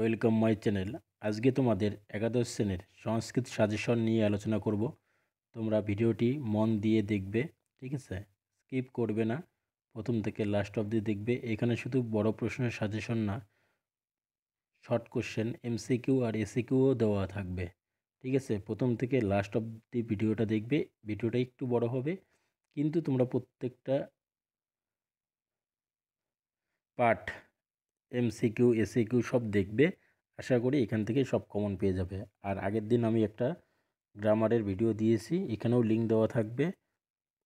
Welcome my channel. আজকে তোমাদের একাদশ শ্রেণীর সংস্কৃত সাজেশন নিয়ে আলোচনা করব। তোমরা ভিডিওটি মন দিয়ে দেখবে, ঠিক আছে? স্কিপ করবে না, প্রথম থেকে লাস্ট অবধি দেখবে। এখানে শুধু বড় প্রশ্নের সাজেশন না, শর্ট কোশ্চেন, এমসিকিউ আর এসিকিউও দেওয়া থাকবে, ঠিক আছে? প্রথম থেকে লাস্ট অবধি ভিডিওটা দেখবে। ভিডিওটা একটু বড় হবে, কিন্তু তোমরা প্রত্যেকটা পার্ট, এমসিকিউ এসিকিউ সব দেখবে। আশা করি এখান থেকে সব কমন পেয়ে যাবে। আর আগের দিন আমি একটা গ্রামারের ভিডিও দিয়েছি, এখানেও লিঙ্ক দেওয়া থাকবে।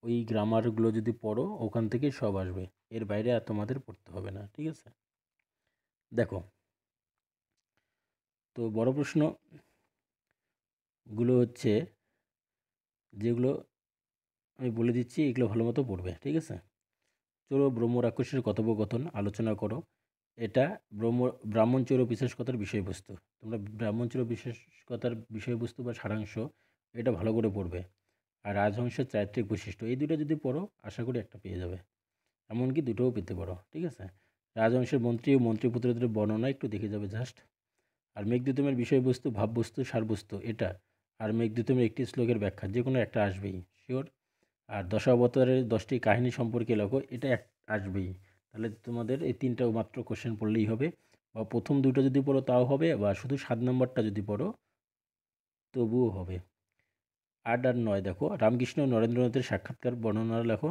ওই গ্রামারগুলো যদি পড়ো, ওখান থেকে সব আসবে। এর বাইরে আর তোমাদের পড়তে হবে না, ঠিক আছে? দেখো, তো বড় প্রশ্নগুলো হচ্ছে যেগুলো আমি বলে দিচ্ছি, এগুলো ভালো মতো পড়বে, ঠিক আছে? চলো, ব্রহ্ম রাক্ষসের কথোপকথন আলোচনা করো। এটা ব্রাহ্মণচৈর বিশেষকতার বিষয়বস্তু। তোমরা ব্রাহ্মণচৈর বিশেষকতার বিষয়বস্তু বা সারাংশ এটা ভালো করে পড়বে। আর রাজহংসের চারিত্রিক বৈশিষ্ট্য, এই দুটো যদি পড়ো, আশা করি একটা পেয়ে যাবে। এমনকি দুটোও পেতে পারো, ঠিক আছে? রাজহংসের মন্ত্রী ও মন্ত্রীপুত্রদের বর্ণনা একটু দেখে যাবে জাস্ট। আর মেঘদূতমের বিষয়বস্তু, ভাববস্তু, সারবস্তু এটা। আর মেঘদূতমের একটি শ্লোকের ব্যাখ্যা, যে কোনো একটা আসবেই শিওর। আর দশাবতারের 10টি কাহিনী সম্পর্কে লেখো, এটা আসবেই। তাহলে তোমাদের এই তিনটাও মাত্র কোশ্চেন পড়লেই হবে। বা প্রথম দুটো যদি পড়ো তাও হবে, বা শুধু 7 নম্বরটা যদি পড়ো তবুও হবে। 8 আর 9 দেখো, রামকৃষ্ণ ও নরেন্দ্রনাথের সাক্ষাৎকার বর্ণনা লেখো।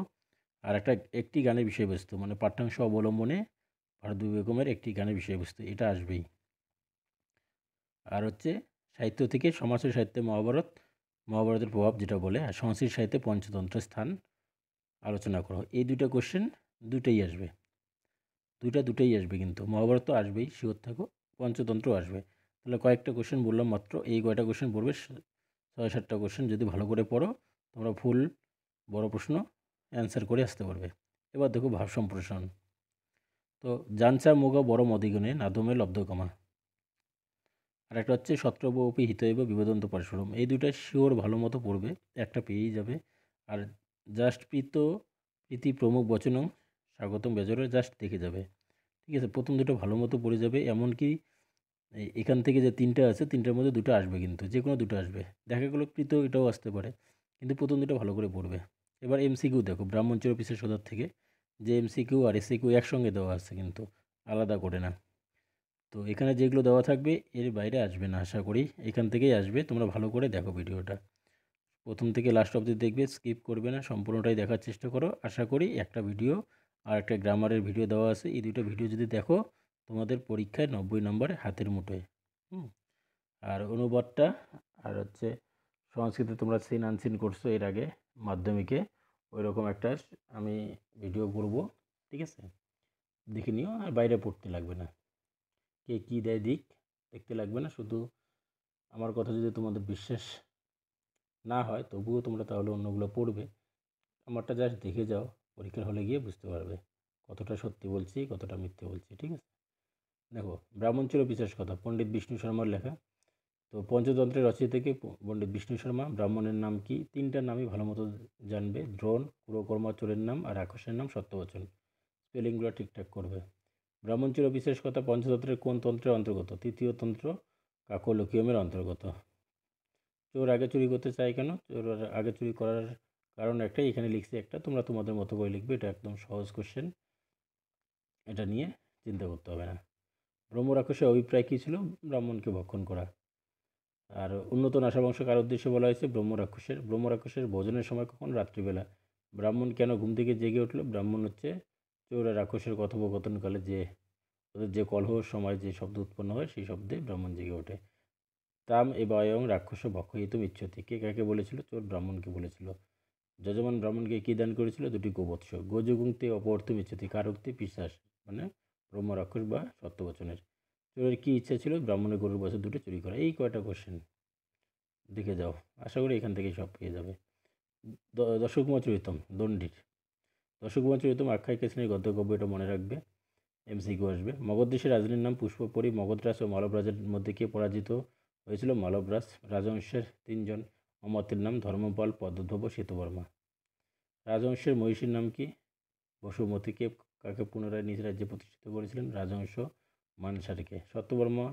আর একটি গানের বিষয়বস্তু, মানে পাঠ্যাংশ অবলম্বনে ভারতী বেগমের একটি গানের বিষয়বস্তু, এটা আসবেই। আর হচ্ছে সাহিত্য থেকে সমাজ ও সাহিত্যে মহাভারতের প্রভাব যেটা বলে, আর সংস্কৃত সাহিত্যে পঞ্চতন্ত্রের স্থান আলোচনা করো। এই দুটো কোশ্চেন দুটোই আসবে, দুটোই আসবে, কিন্তু মহাভারত তো আসবেই, শিওর থাকো। পঞ্চতন্ত্র আসবে। তাহলে কয়েকটা কোশ্চেন বললাম মাত্র, এই কয়টা কোশ্চেন পড়বে। 6-7টা কোশ্চেন যদি ভালো করে পড়ো, তোমরা ফুল বড় প্রশ্ন অ্যান্সার করে আসতে পারবে। এবার দেখো ভাব সম্প্রসারণ। তো জানচা মোগা বড় মদিগণে নাদমে লব্ধকামা। আর একটা হচ্ছে সত্রবপি হিতৈব বিবেদন্ত পরশুরম। এই দুইটা শিওর ভালো মতো পড়বে, একটা পেয়েই যাবে। আর জাস্ট প্রীতি প্রমুখ বচনং স্বাগতম বেজরে জাস্ট দেখে যাবে, ঠিক আছে? প্রথম দুটো ভালো মতো পড়ে যাবে। এমনকি এখান থেকে যে তিনটা আছে, তিনটার মধ্যে দুটো আসবে, কিন্তু যে কোনো দুটো আসবে। দেখা গেলো প্রীত এটাও আসতে পারে, কিন্তু প্রথম দুটো ভালো করে পড়বে। এবার এমসিকিউ দেখো, ব্রাহ্মণচর অফিসের সদর থেকে যে এমসিকিউ আর এসিকিউ একসঙ্গে দেওয়া আছে, কিন্তু আলাদা করে না। তো এখানে যেগুলো দেওয়া থাকবে এর বাইরে আসবে না, আশা করি এখান থেকেই আসবে। তোমরা ভালো করে দেখো ভিডিওটা, প্রথম থেকে লাস্ট অবধি দেখবে, স্কিপ করবে না, সম্পূর্ণটাই দেখার চেষ্টা করো। আশা করি একটা ভিডিও আর একটা গ্রামারের ভিডিও দেওয়া আছে, এই দুটো ভিডিও যদি দেখো, তোমাদের পরীক্ষায় 90 নম্বরে হাতের মুঠোয়। আর অনুবাদটা, আর হচ্ছে সংস্কৃতে তোমরা সিন আনসিন করছো এর আগে মাধ্যমিকে, ওই রকম একটা আমি ভিডিও করব, ঠিক আছে? দেখে নিও, আর বাইরে পড়তে লাগবে না। কে কী দেয় দিক, দেখতে লাগবে না। শুধু আমার কথা যদি তোমাদের বিশ্বাস না হয়, তবুও তোমরা তাহলে অন্যগুলো পড়বে। আমারটা জাস্ট দেখে যাও, পরীক্ষার হলে গিয়ে বুঝতে পারবে কতটা সত্যি বলছি, কতটা মিথ্যে বলছি, ঠিক আছে? দেখো, ব্রাহ্মণচর বিশেষ কথা, পণ্ডিত বিষ্ণু শর্মার লেখা। তো পঞ্চতন্ত্রের রচয়িতা থেকে পণ্ডিত বিষ্ণু শর্মা। ব্রাহ্মণের নাম কি? তিনটা নামই ভালো মতো জানবে, দ্রোণ, কুরকর্মা চোরের নাম, আর রাক্ষসের নাম সত্যবচন। স্পেলিংগুলো ঠিকঠাক করবে। ব্রাহ্মণচর বিশেষ কথা পঞ্চতন্ত্রের কোন তন্ত্রের অন্তর্গত? তৃতীয় তন্ত্র কাকলোকিয়মের অন্তর্গত। চোর আগে চুরি করতে চায় কেন? চোর আগে চুরি করার কারণ একটাই, এখানে লিখছি একটা, তোমরা তোমাদের মতো করে লিখবে। এটা একদম সহজ কোশ্চেন, এটা নিয়ে চিন্তা করতে হবে না। ব্রহ্ম রাক্ষসের অভিপ্রায় কী ছিল? ব্রাহ্মণকে ভক্ষণ করা। আর উন্নত নাসাবংশ কার উদ্দেশ্যে বলা হয়েছে? ব্রহ্ম রাক্ষসের ভোজনের সময় কখন? রাত্রিবেলা। ব্রাহ্মণ কেন ঘুম থেকে জেগে উঠলো? ব্রাহ্মণ হচ্ছে চোর আর রাক্ষসের কথোপকথনকালে ওদের যে কলহর সময় যে শব্দ উৎপন্ন হয়, সেই শব্দে ব্রাহ্মণ জেগে ওঠে। তাম এবায়ং রাক্ষস ভক্ষয়িতুম ইচ্ছতি। কে কাকে বলেছিল? চোর ব্রাহ্মণকে বলেছিল। যজমান ব্রাহ্মণকে কী দান করেছিল? 2টি গোবৎস। গোযোগুংতে অপহর্তুম ইচ্ছতি। কার উক্তি? পিশাচ, মানে ব্রহ্ম রাক্ষস বা সত্যবচনের। চোরের কী ইচ্ছা ছিল? ব্রাহ্মণের গরুর বছর 2টো চুরি করা। এই কয়টা কোশ্চেন দেখে যাও, আশা করি এখান থেকেই সব পেয়ে যাবে। দশকুমার চরিতম, দণ্ডির। দশকুমার চরিতম আখ্যায়িকা শ্রেণীর গদ্যকাব্য, এটা মনে রাখবে, এমসিকিউ আসবে। মগধ দেশের রাজধানীর নাম? পুষ্পপরি। মগধরাজ ও মালব রাজার মধ্যে কে পরাজিত হয়েছিল? মালবরাজ। রাজবংশের 3জন অমাত্যের নাম? ধর্মপাল, পদ্মধ্বব, শ্বেতবর্মা। রাজবংশের মহিষীর নাম কি? বসুমতীকে কাকে পুনরায় নিজ রাজ্যে প্রতিষ্ঠিত করেছিলেন? রাজবংশ মানসারকে। সত্যবর্মা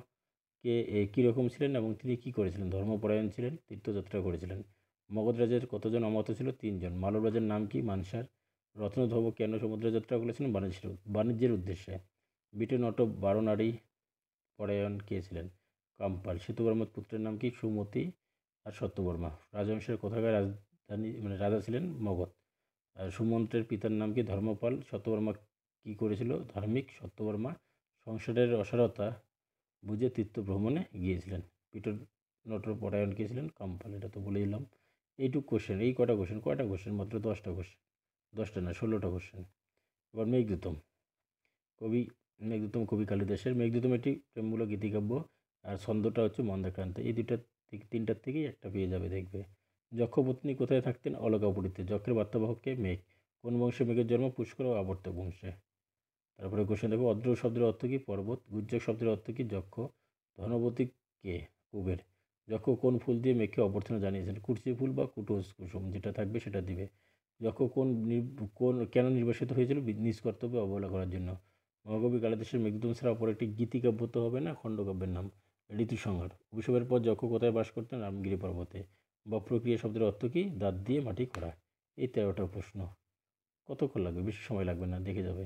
কীরকম ছিলেন এবং তিনি কী করেছিলেন? ধর্মপরায়ণ ছিলেন, তীর্থযাত্রা করেছিলেন। মগধ রাজের কতজন অমাত্য ছিল? 3 জন। মালব রাজার নাম কি? মানসার। রত্নধ্রুব কেন সমুদ্র যাত্রা করেছিলেন? বাণিজ্যের উদ্দেশ্যে। বিটু নট বারো-নারী পরায়ণ কে ছিলেন? কামপাল। সেতুবর্মার পুত্রের নাম কি? সুমতি আর সত্যবর্মা। রাজবংশের কোথাকার রাজধানী রাজা ছিলেন? মগধ। আর সুমন্ত্রের পিতার নাম কি? ধর্মপাল। সত্যবর্মা কী করেছিল? ধার্মিক। সত্যবর্মা সংসারের অসারতা বুঝে তীর্থ ভ্রমণে গিয়েছিলেন। পিটার নটর পরায়ণ কে ছিলেন? কামপাল। এটা তো বলে দিলাম। এইটুক কোশ্চেন, এই কয়টা কোশ্চেন? মাত্র 10টা কোশ্চেন, 10টা না 16টা কোশ্চেন। এবার মেঘদূতম কবি কালিদাসের। মেঘদূতম একটি প্রেমমূলক গীতিকাব্য, আর ছন্দটা হচ্ছে মন্দাক্রান্ত। এই দুইটার থেকে 3টার থেকেই একটা পেয়ে যাবে, দেখবে। যক্ষপত্নী কোথায় থাকতেন? অলকাপুরীতে। যক্ষের বার্তাবাহককে? মেঘ। কোন বংশে মেঘের জন্ম? পুষ্কর ও আবর্তক বংশে। তারপরে কোশ্চেন দেখো, অদ্র শব্দের অর্থ কী? পর্বত। গুজ্জক শব্দের অর্থ কী? যক্ষ। ধনবতী কে? কুবের। যক্ষ কোন ফুল দিয়ে মেঘকে অভ্যর্থনা জানিয়েছেন? কুর্চি ফুল বা কুটোজ কুসুম, যেটা থাকবে সেটা দিবে। যক্ষ কেন নির্বাসিত হয়েছিল? নিজ কর্তব্যে অবহেলা করার জন্য। মহাকবি কালিদাসের মেঘদূতম ছাড়া অপর একটি গীতিকাব্য তো হবে না, খণ্ডকাব্যের নাম? ঋতুসংহার। অভিশাপের পর যক্ষ কোথায় বাস করতেন? রামগিরি পর্বতে। বক্রক্রিয়া শব্দের অর্থ কী? দাঁত দিয়ে মাটি করা। এই 13টা প্রশ্ন। কতক্ষণ লাগবে? বেশি সময় লাগবে না, দেখে যাবে।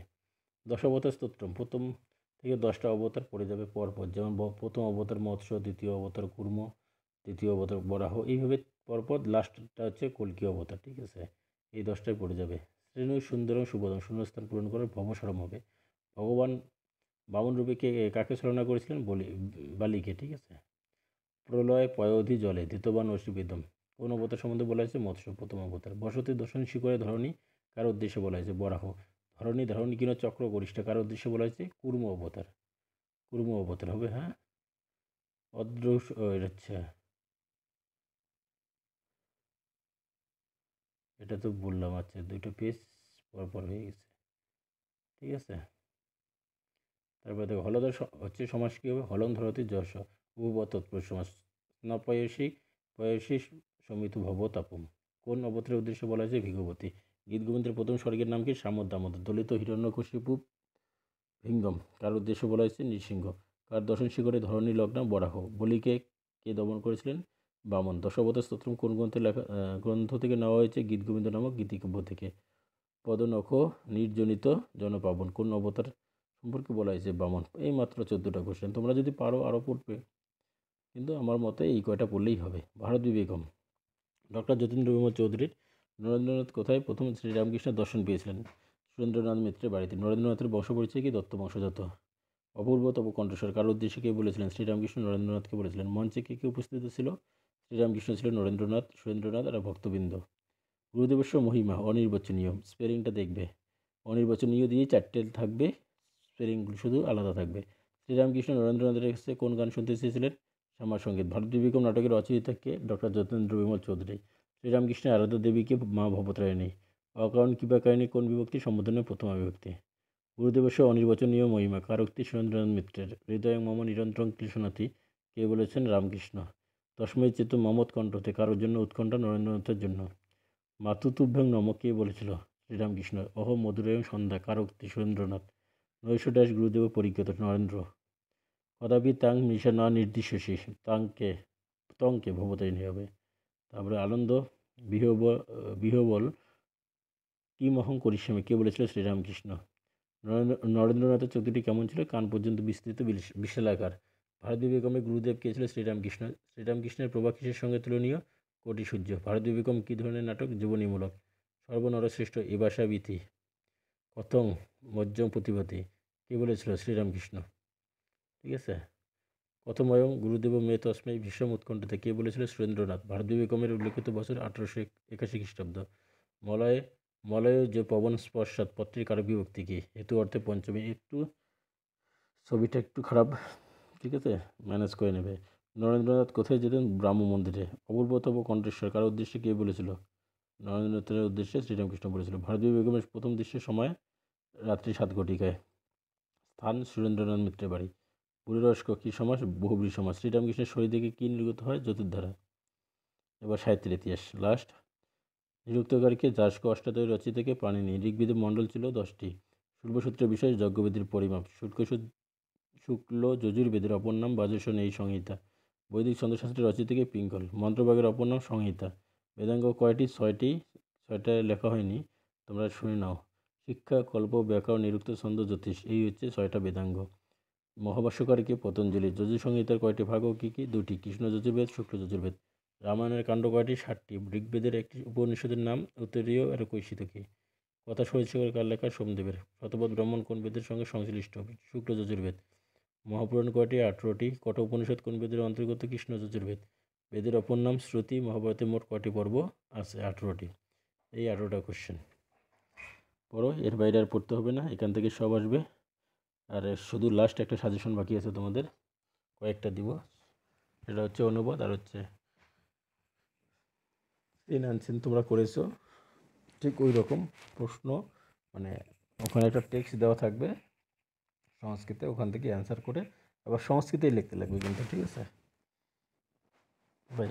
দশাবতার স্তোত্রম, প্রথম থেকে 10টা অবতার পড়ে যাবে পরপর। যেমন প্রথম অবতার মৎস্য, দ্বিতীয় অবতার কুর্ম, তৃতীয় অবতার বরাহ, এইভাবে পরপর। লাস্টটা হচ্ছে কল্কি অবতার, ঠিক আছে? এই 10টায় পড়ে যাবে। শ্রেণু সুন্দরম সুবোধম, শূন্যস্থান পূরণ করার ভবসরম হবে। ভগবান বামন রূপে কাকে ছলনা করেছিলেন? বালিকে, ঠিক আছে? প্রলয় পয়োধি জলে ধৃতবান অশ্বিবেদম, কোন অবতার সম্বন্ধে বলা হয়েছে? মৎস্য, প্রথম অবতার। বসতি দর্শন শিখরে ধরণী, কার উদ্দেশ্যে বলা হয়েছে? বরাহ। ধারণী কিনা চক্র গরিষ্ঠ, কার উদ্দেশ্যে বলা হয়েছে? কুর্ম অবতার হবে। হ্যাঁ, অদৃশ্য। আচ্ছা, এটা তো বললাম। আচ্ছা, 2টা পেজ পরপর হয়ে গেছে, ঠিক আছে? তারপরে দেখো, হলধর হচ্ছে সমাস কী হবে? হলন ধরতি যশ, উপপদ তৎপুরুষ সমাস। পয়সী সমিত ভব তাপম, কোন অবতারের উদ্দেশ্যে বলা হয়েছে? ভিগবতী। গীত গোবিন্দের প্রথম স্বর্গের নাম কি? সামদ দামোদর। দলিত হিরণ্যকশিপু ভিঙ্গম, কার উদ্দেশ্যে বলা হয়েছে? নৃসিংহ। কার দর্শন শিখরে ধরণী লগ্ন? বরাহ। বলিকে কে দমন করেছিলেন? বামন। দশাবতার স্তোত্রম কোন গ্রন্থ থেকে নেওয়া হয়েছে? গীত গোবিন্দ নামক গীতিকাব্য থেকে। পদনখ নির্জনিত জনপাবন, কোন অবতার সম্পর্কে বলা হয়েছে? বামন। এই মাত্র 14টা কোশ্চেন। তোমরা যদি পারো আরও পড়বে, কিন্তু আমার মতে এই কয়টা পড়লেই হবে। ভারত বিবেকম, ডক্টর যতীন্দ্র বিমল চৌধুরীর। নরেন্দ্রনাথ কোথায় প্রথম শ্রীরামকৃষ্ণের দর্শন পেয়েছিলেন? সুরেন্দ্রনাথ মিত্রের বাড়িতে। নরেন্দ্রনাথের বংশ পরিচয় কি? দত্ত বংশজাত। অপূর্ব তব কণ্ঠস্বর, কার উদ্দেশ্যে কে বলেছিলেন? শ্রীরামকৃষ্ণ নরেন্দ্রনাথকে বলেছিলেন। মঞ্চে কে কে উপস্থিত ছিল? শ্রীরামকৃষ্ণ ছিল, নরেন্দ্রনাথ, সুরেন্দ্রনাথ আর ভক্তবৃন্দ। গুরুদেবস্ব মহিমা অনির্বাচনীয়, স্পেলিংটা দেখবে। অনির্বাচনীয় দিয়ে 4টে থাকবে, স্পেলিংগুলো শুধু আলাদা থাকবে। শ্রীরামকৃষ্ণ নরেন্দ্রনাথের কাছে কোন গান শুনতে চেয়েছিলেন? শ্যামা সঙ্গীত। ভারত বিবেকম নাটকের রচয়িতা কে? ডক্টর যতীন্দ্র বিমল চৌধুরী। শ্রীরামকৃষ্ণের আরাধ্য দেবীকে? মা ভবতারিণী। অকারণ কিংবা কাহিনী কোন বিভক্তি? সম্বোধনের প্রথমা বিভক্তি। গুরুদেবস্ব অনির্বাচনীয় মহিমা, কার উক্তি? সুরেন্দ্রনাথ মিত্রের। হৃদয়ং মম নিরন্তরং কৃষ্ণনাথী, কে বলেছেন? রামকৃষ্ণ। তস্মৈ চেতু মমৎ কণ্ঠতে, কারোর জন্য উৎকণ্ঠা? নরেন্দ্রনাথের জন্য। মাতুতুভ্যং নম, কে বলেছিল? শ্রীরামকৃষ্ণ। অহ মধুরয়ং সন্ধ্যা, কার উক্তি? সুরেন্দ্রনাথ। নৈশ ড্যাশ গুরুদেব পরিজ্ঞাত, নরেন্দ্র। কদাপি তাং মৃষা না নির্দিশ্যসি, তংকে ভবতারিণী হবে। তারপরে আনন্দ বিহবল কিমহং করিষ্যামি, কে বলেছিল? শ্রীরামকৃষ্ণ। নরেন্দ্রনাথের চোখটি কেমন ছিল? কান পর্যন্ত বিস্তৃত, বিশালাকার। ভারত বিবেকমের গুরুদেব কে ছিল? শ্রীরামকৃষ্ণ। শ্রীরামকৃষ্ণের প্রভা কিসের সঙ্গে তুলনীয়? কোটি সূর্য। ভারত বিবেকম কী ধরনের নাটক? জীবনীমূলক। সর্বনরশ্রেষ্ঠ এ ভাষা বিধি কথং মজ্জম প্রতিভাতি, কে বলেছিল? শ্রীরামকৃষ্ণ, ঠিক আছে? কথময়ং গুরুদেব মে তস্মৈ ভীষম উৎকণ্ঠতে, কে বলেছিল? সুরেন্দ্রনাথ। ভারত বিবেকমের উল্লেখিত বছর 1881 খ্রিস্টাব্দ। মলয় যে পবন স্পর্শাৎ, পত্রের কারক বিভক্তি কি? হেতু অর্থে পঞ্চমী। একটু ছবিটা একটু খারাপ, ঠিক আছে, ম্যানেজ করে নেবে। নরেন্দ্রনাথ কোথায় যেতেন? ব্রাহ্ম মন্দিরে। অপূর্বতম কণ্ঠস্বর, কার উদ্দেশ্যে কে বলেছিল? নরেন্দ্রনাথের উদ্দেশ্যে শ্রীরামকৃষ্ণ বলেছিল। ভারতীয় বেগমের প্রথম দৃশ্যের সময় রাত্রি 7 ঘটিকায়। স্থান সুরেন্দ্রনাথ মিত্রের বাড়ি। পুরুরস্ক কী সমাস? বহুব্রী সমাস। শ্রীরামকৃষ্ণের শরীর থেকে কী নির্গত হয়? জ্যোতির্ধারা। এবার সাহিত্যের ইতিহাস লাস্ট। নিরুক্তকারীকে যাস্ক অষ্টাদশ রচিতাকে পাণিনি। ঋগ্বেদের মণ্ডল ছিল 10টি। শুল্বসূত্রের বিষয় যজ্ঞবেদীর পরিমাপ। শুক্ল যজুর্বেদের অপর নাম বাজসন এই সংহিতা। বৈদিক ছন্দশাস্ত্রের রচিতকে পিঙ্গল। মন্ত্রভাগের অপর নাম সংহিতা। বেদাঙ্গ কয়টি? ছয়টা লেখা হয়নি, তোমরা শুনে নাও। শিক্ষা, কল্প, ব্যাকরণ, নিরুক্ত, ছন্দ, জ্যোতিষ, এই হচ্ছে 6টা বেদাঙ্গ। মহাভাষ্যকার কে? পতঞ্জলি। যজুর সংহিতার কয়টি ভাগ ও কী কী? 2টি, কৃষ্ণ যজুর্বেদ, শুক্ল যজুর্বেদ। রামায়ণের কাণ্ড কয়টি? 7টি। ঋগ্বেদের একটি উপনিষদের নাম উত্তরীয় আর কৈশিতকী। কথা সহিষ্যকের কার লেখা? সোমদেবের। শতপথ ব্রাহ্মণ কোন বেদের সঙ্গে সংশ্লিষ্ট? শুক্ল যজুর্বেদ। মহাপুরাণ কয়টি? 18টি। কঠ উপনিষদ কোন বেদের অন্তর্গত? কৃষ্ণ যজুর্বেদ। বেদের অপর নাম শ্রুতি। মহাভারতে মোট কয়টি পর্ব আছে? 18টি। এই 18টা কোশ্চেন পড়ো, এর বাইরে আর পড়তে হবে না, এখান থেকে সব আসবে। আর শুধু লাস্ট একটা সাজেশন বাকি আছে তোমাদের, কয়েকটা দিব। এটা হচ্ছে অনুবাদ আর হচ্ছে আনসিন। তোমরা করেছো ঠিক ওই রকম প্রশ্ন, মানে ওখানে একটা টেক্সট দেওয়া থাকবে সংস্কৃতে, ওখান থেকে অ্যান্সার করে আবার সংস্কৃতেই লিখতে লাগবে কিন্তু, ঠিক আছে ভাই।